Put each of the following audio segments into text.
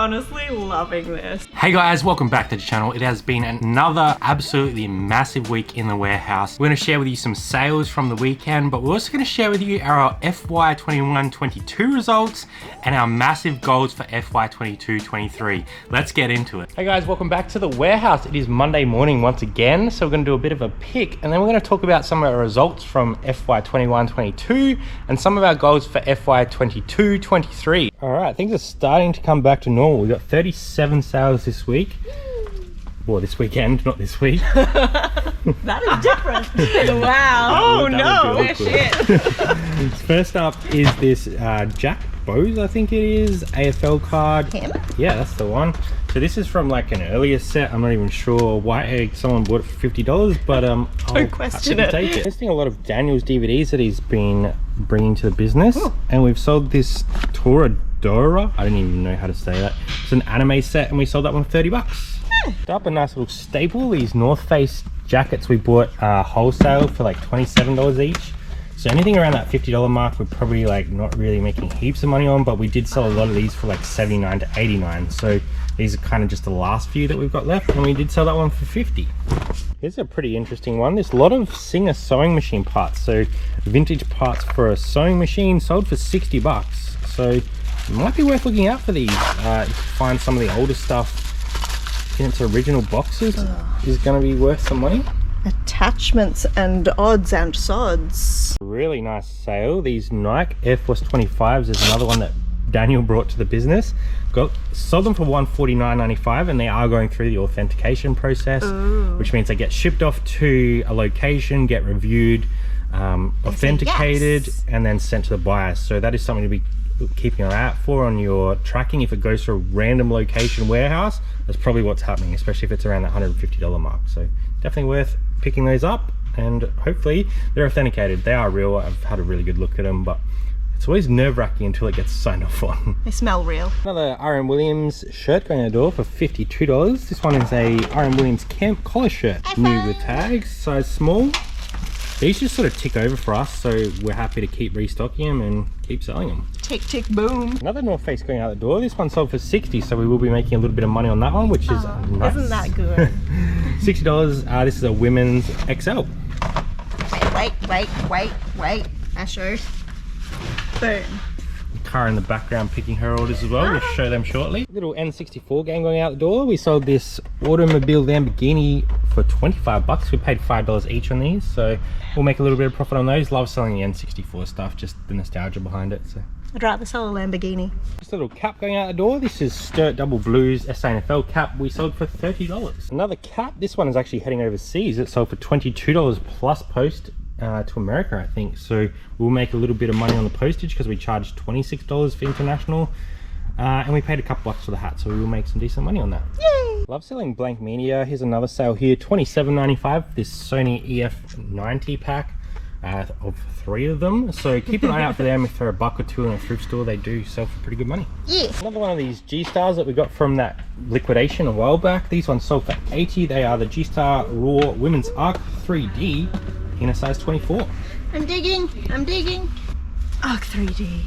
honestly loving this. Hey guys, welcome back to the channel. It has been another absolutely massive week in the warehouse. We're going to share with you some sales from the weekend, but we're also going to share with you our FY21-22 results and our massive goals for FY22-23. Let's get into it. Hey guys, welcome back to the warehouse. It is Monday morning once again, so we're going to do a bit of a pick, and then we're going to talk about some of our results from FY21-22 and some of our goals for FY22-23. All right, things are starting to come back to normal. We've got 37 sales this week. Well, this weekend, not this week. That is different. Wow. Oh no. Shit. First up is this Jack Bose, I think it is, AFL card. Him? Yeah, that's the one. So this is from like an earlier set. I'm not even sure why someone bought it for $50, but Don't question it. Take it. Testing a lot of Daniel's DVDs that he's been bringing to the business. Ooh. And we've sold this Toradora. I don't even know how to say that. It's an anime set, and we sold that one for $30. Up a nice little staple, these North Face jackets we bought wholesale for like $27 each. So anything around that $50 mark we're probably like not really making heaps of money on, but we did sell a lot of these for like $79 to $89. So these are kind of just the last few that we've got left, and we did sell that one for $50. Here's a pretty interesting one. There's a lot of Singer sewing machine parts. So vintage parts for a sewing machine sold for $60. So it might be worth looking out for these. If you find some of the older stuff in its original boxes, is going to be worth some money. Attachments and odds and sods. Really nice sale. These Nike Air Force 25s. There's another one that Daniel brought to the business. Sold them for $149.95, and they are going through the authentication process. Ooh. Which means they get shipped off to a location, get reviewed, authenticated, yes, and then sent to the buyer. So that is something to be keeping an eye out for on your tracking. If it goes to a random location warehouse, that's probably what's happening, especially if it's around the $150 mark. So definitely worth picking those up, and hopefully they're authenticated. They are real. I've had a really good look at them, but it's always nerve-wracking until it gets signed off on. They smell real. Another RM Williams shirt going out the door for $52. This one is a RM Williams camp collar shirt, new with tags, size small. These just sort of tick over for us, so we're happy to keep restocking them and keep selling them. Tick, tick, boom. Another North Face going out the door. This one sold for $60, so we will be making a little bit of money on that one, which is nice. Isn't that good? $60. This is a women's XL. Wait. Asher. Boom. Car in the background picking her orders as well. We'll show them shortly. Little N64 game going out the door. We sold this automobile Lamborghini for $25. We paid $5 each on these, so we'll make a little bit of profit on those. Love selling the N64 stuff, just the nostalgia behind it. So I'd rather sell a Lamborghini. Just a little cap going out the door. This is Sturt Double Blues SANFL cap. We sold for $30. Another cap. This one is actually heading overseas. It sold for $22 plus post to America, I think. So we'll make a little bit of money on the postage because we charged $26 for international, and we paid a couple bucks for the hat, so we will make some decent money on that. Yay! Love selling blank media. Here's another sale here, $27.95. This Sony EF90 pack of 3 of them, so keep an eye out for them. If they're $1 or $2 in a thrift store, they do sell for pretty good money. Yeah. Another one of these G-Stars that we got from that liquidation a while back. These ones sold for $80. They are the G-Star Raw Women's Arc 3D in a size 24. I'm digging. Arc 3D.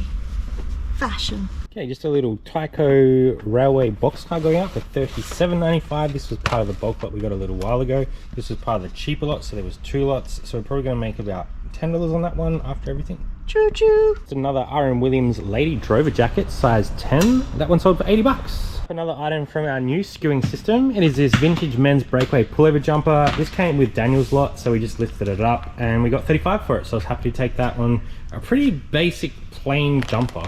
Fashion. Okay, just a little Tyco Railway box car going out for $37.95. This was part of the bulk lot we got a little while ago. This was part of the cheaper lot, so there was 2 lots. So we're probably going to make about $10 on that one after everything. Choo choo. It's another RM Williams Lady Drover jacket, size 10. That one sold for $80. Another item from our new skewing system. It is this vintage men's breakaway pullover jumper. This came with Daniel's lot, so we just lifted it up and we got $35 for it. So I was happy to take that one. A pretty basic plain jumper.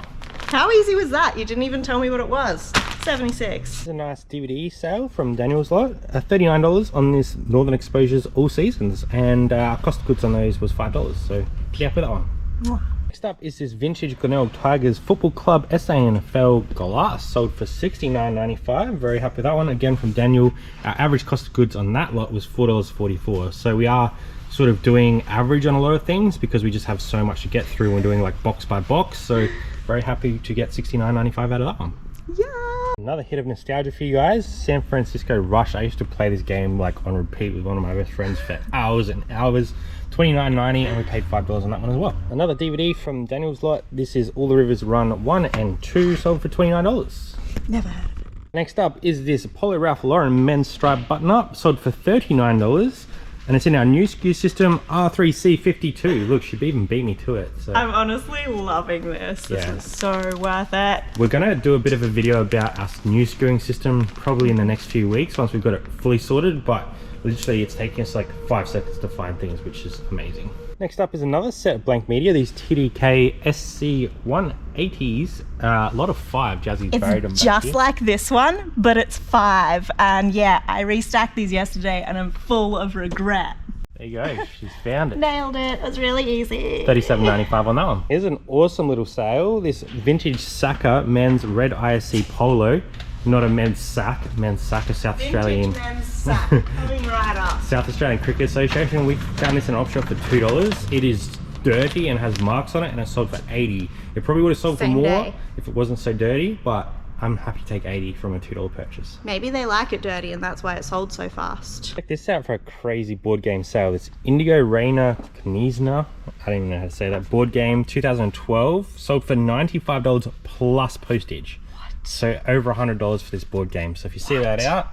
How easy was that? You didn't even tell me what it was. $76. This is a nice DVD sale from Daniel's lot. $39 on this Northern Exposures All Seasons, and our cost of goods on those was $5. So pretty happy with that one. Mwah. Next up is this vintage Glenelg Tigers Football Club SANFL glass, sold for $69.95. Very happy with that one, again from Daniel. Our average cost of goods on that lot was $4.44. So we are sort of doing average on a lot of things because we just have so much to get through. We're doing like box by box, so very happy to get $69.95 out of that one. Yeah. Another hit of nostalgia for you guys, San Francisco Rush. I used to play this game like on repeat with one of my best friends for hours and hours. $29.90, and we paid $5 on that one as well. Another DVD from Daniel's lot. This is All the Rivers Run 1 and 2, sold for $29. Never heard of it. Next up is this Polo Ralph Lauren men's stripe button up, sold for $39. And it's in our new SKU system, R3C52. Look, she even beat me to it. So. I'm honestly loving this. This Yeah. is so worth it. We're gonna do a bit of a video about our new SKUing system probably in the next few weeks once we've got it fully sorted, but literally it's taking us like 5 seconds to find things, which is amazing. Next up is another set of Blank Media, these TDK SC180s. A lot of 5, Jazzy's buried them It's back just here. like this one, but it's 5. And yeah, I restacked these yesterday and I'm full of regret. There you go, she's found it. Nailed it. It was really easy. $37.95 on that one. Here's an awesome little sale. This vintage Saka men's red ISC polo. Not a men's sack, men's Saka South Australian. men's sack coming right up. South Australian Cricket Association. We found this in an op shop for $2. It is dirty and has marks on it, and it sold for $80. It probably would have sold Same for more day. if it wasn't so dirty, but I'm happy to take $80 from a $2 purchase. Maybe they like it dirty and that's why it sold so fast. Check this out for a crazy board game sale. This Indigo Reina Knizna, I don't even know how to say that, board game 2012, sold for $95 plus postage. So over $100 for this board game. So if you see that out,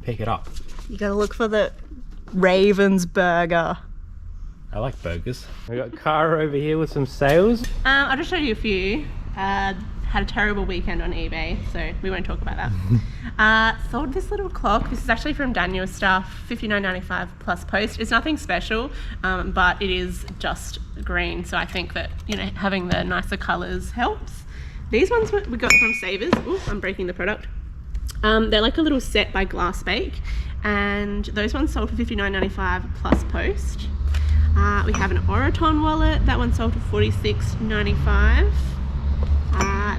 pick it up. You gotta look for the Ravensburger. I like burgers. We got Cara over here with some sales. I'll just show you a few. Had a terrible weekend on eBay, so we won't talk about that. Sold this little clock. This is actually from Daniel's stuff, $59.95 plus post. It's nothing special, but it is just green, so I think that, you know, having the nicer colours helps. These ones we got from Savers. Ooh, I'm breaking the product. They're like a little set by Glassbake, and those ones sold for $59.95 plus post. We have an Oraton wallet. That one sold for $46.95.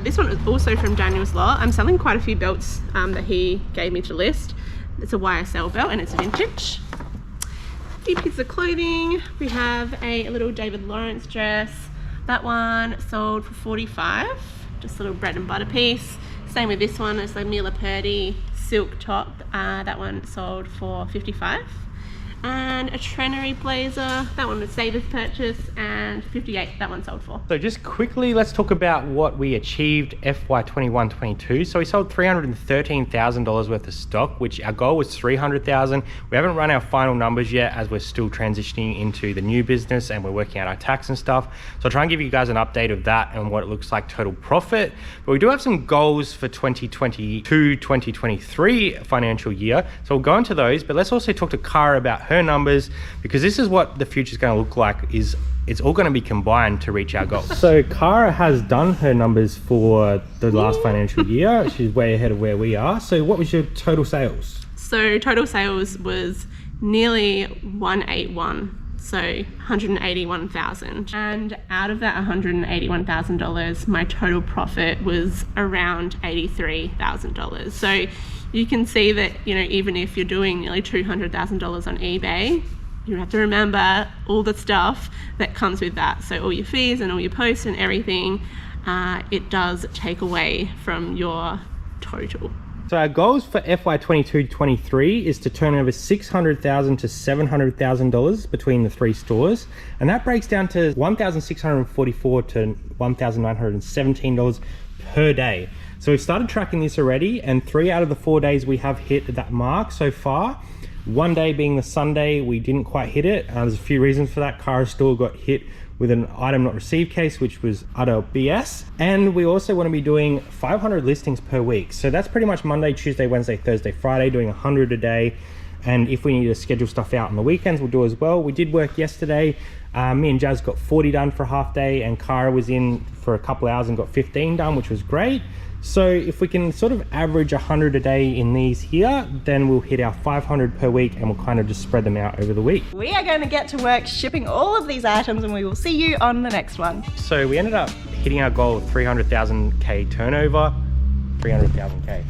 This one is also from Daniel's lot. I'm selling quite a few belts that he gave me to list. It's a YSL belt and it's vintage. A few pieces of clothing. We have a little David Lawrence dress. That one sold for $45. Just a little bread and butter piece. Same with this one. It's a Mila Purdy silk top. That one sold for $55. And a Trenery blazer, that one was Savers purchase, and $58 that one sold for. So just quickly, let's talk about what we achieved FY21-22. So we sold $313,000 worth of stock, which our goal was $300,000. We haven't run our final numbers yet as we're still transitioning into the new business and we're working out our tax and stuff. So I'll try and give you guys an update of that and what it looks like total profit. But we do have some goals for 2022-2023 financial year. So we'll go into those, but let's also talk to Cara about her numbers, because this is what the future is going to look like. Is it's all going to be combined to reach our goals. So Cara has done her numbers for the last financial year. She's way ahead of where we are. So what was your total sales? So total sales was nearly 181, so 181,000. And out of that $181,000, my total profit was around $83,000. So you can see that, you know, even if you're doing nearly $200,000 on eBay, you have to remember all the stuff that comes with that. So all your fees and all your posts and everything, it does take away from your total. So our goals for FY22-23 is to turn over $600,000 to $700,000 between the 3 stores, and that breaks down to $1,644 to $1,917 per day. So we've started tracking this already, and 3 out of the 4 days we have hit that mark so far. One day being the Sunday, we didn't quite hit it. There's a few reasons for that. Cara's store got hit with an item not received case, which was utter BS. And we also want to be doing 500 listings per week. So that's pretty much Monday, Tuesday, Wednesday, Thursday, Friday, doing 100 a day. And if we need to schedule stuff out on the weekends, we'll do as well. We did work yesterday. Me and Jazz got 40 done for a half day, and Cara was in for a couple hours and got 15 done, which was great. So if we can sort of average 100 a day in these here, then we'll hit our 500 per week, and we'll kind of just spread them out over the week. We are going to get to work shipping all of these items, and we will see you on the next one. So we ended up hitting our goal of 300,000K turnover, 300,000K.